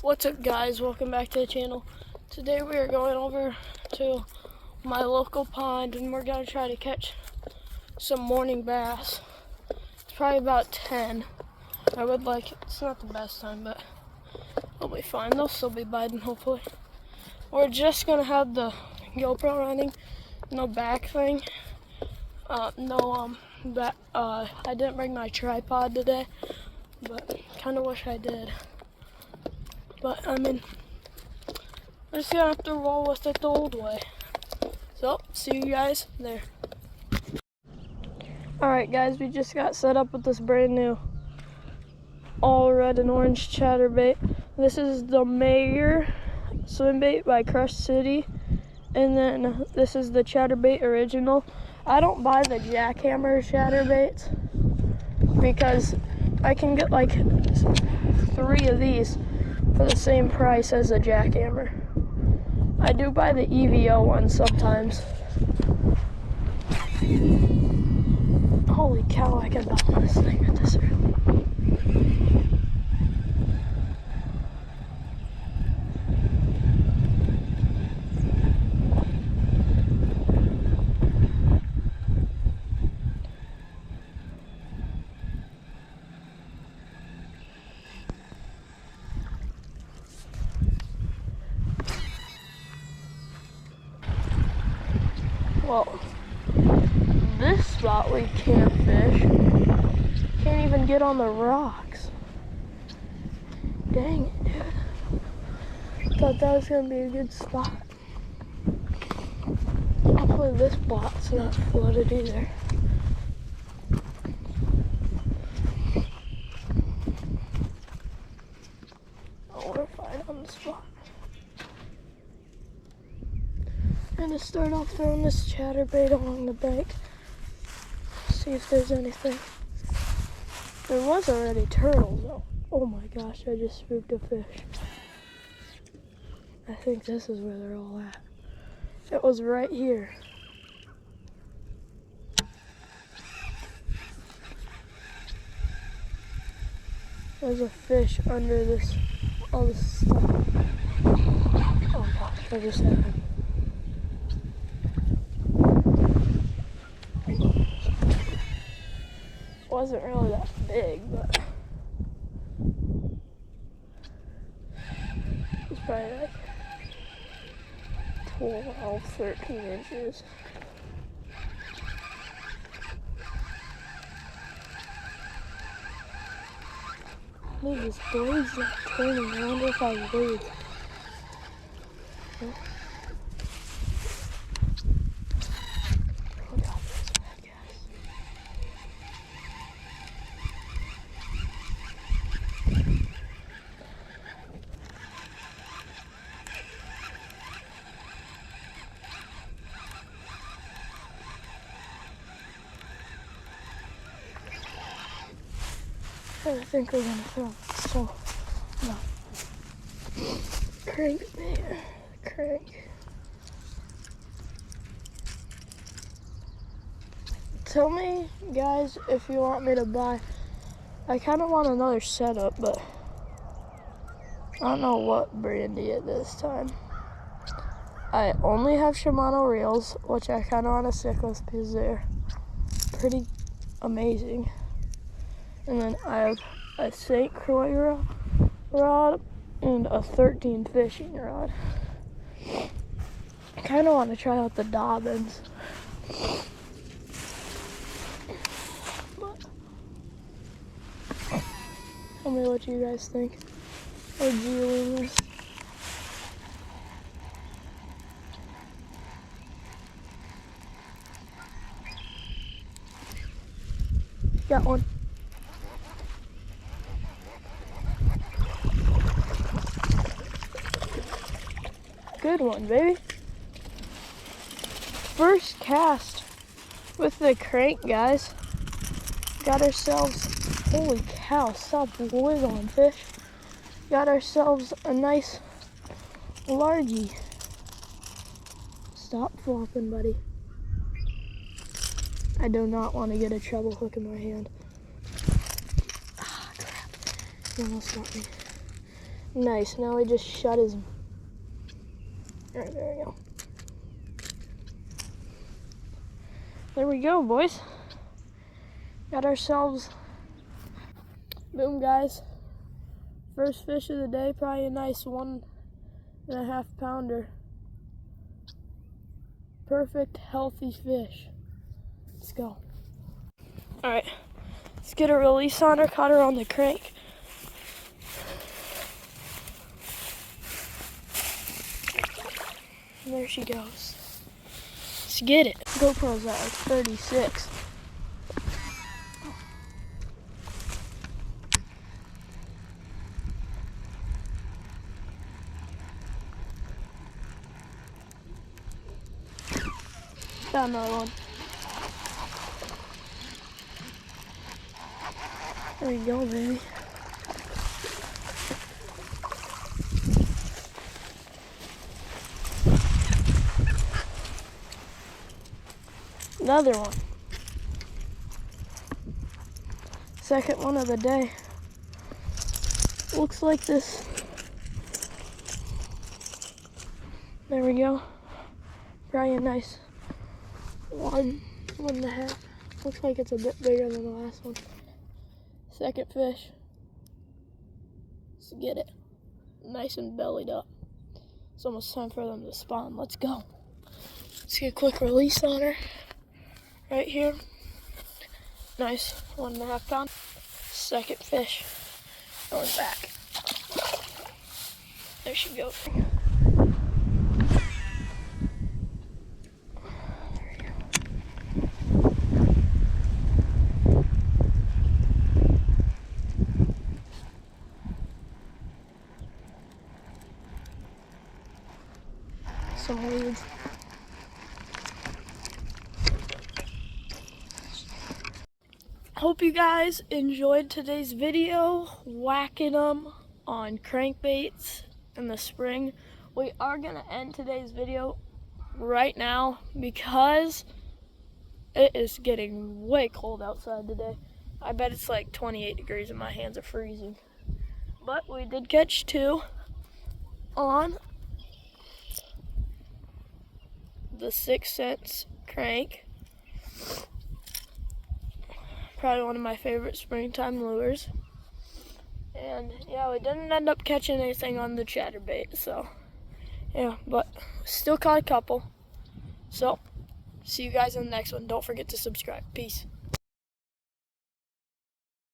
What's up, guys? Welcome back to the channel. Today we are going over to my local pond and we're going to try to catch some morning bass. It's probably about 10. It's not the best time, but it'll be fine. They'll still be biting, hopefully. We're just going to have the GoPro running, no back thing. I didn't bring my tripod today, but kind of wish I did. But I mean, we're just gonna have to roll with it the old way. So, see you guys there. Alright guys, we just got set up with this brand new all red and orange chatterbait. This is the Mayor swim bait by Crush City. And then this is the chatterbait original. I don't buy the Jackhammer chatterbaits because I can get like 3 of these for the same price as a Jackhammer. I do buy the EVO one sometimes. Holy cow, I can balance this thing at this early. Well, this spot we can't fish. Can't even get on the rocks. Dang it, dude. Thought that was gonna be a good spot. Hopefully this spot's not flooded either. Oh, we're fine on the spot. I'm gonna start off throwing this chatterbait along the bank. See if there's anything. There was already turtles though. Oh my gosh, I just spooked a fish. I think this is where they're all at. It was right here. There's a fish under this, all this stuff. Oh gosh, I just happened. Wasn't really that big, but it's probably like 12, 13 inches. Look at these blades not turning. I wonder if I wait. Oh. I think we're gonna throw it. So, no. Crank there. Crank. Tell me, guys, if you want me to buy. I kind of want another setup, but I don't know what brand to get this time. I only have Shimano reels, which I kind of want to stick with because they're pretty amazing. And then I have a St. Croix rod and a 13 fishing rod. I kind of want to try out the Dobbins. But tell me what you guys think. Or G-Wingers. Got one. Good one, baby. First cast with the crank, guys. Got ourselves, holy cow, stop wiggling, fish. Got ourselves a nice largie. Stop flopping, buddy. I do not want to get a treble hook in my hand. Ah, crap. He almost got me. Nice, now he just shut his... Alright, there we go. There we go, boys. Got ourselves... Boom, guys. First fish of the day, probably a nice 1.5 pounder. Perfect, healthy fish. Let's go. Alright, let's get a release on her, caught her on the crank. And there she goes. Let's get it. GoPro's at like 36. Got another one. There you go, baby. Another one. Second one of the day. Looks like this. There we go. Probably a nice 1.5. Looks like it's a bit bigger than the last one. Second fish. Let's get it. Nice and bellied up. It's almost time for them to spawn. Let's go. Let's get a quick release on her. Right here. Nice 1.5 pound. Second fish. Going back. There she goes. Some weeds. Hope you guys enjoyed today's video, whacking them on crankbaits in the spring. We are gonna end today's video right now because it is getting way cold outside today. I bet it's like 28 degrees and my hands are freezing. But we did catch 2 on the 6 cents crank. Probably one of my favorite springtime lures. And yeah, we didn't end up catching anything on the chatterbait, so yeah, but still caught a couple. So see you guys in the next one. Don't forget to subscribe. Peace.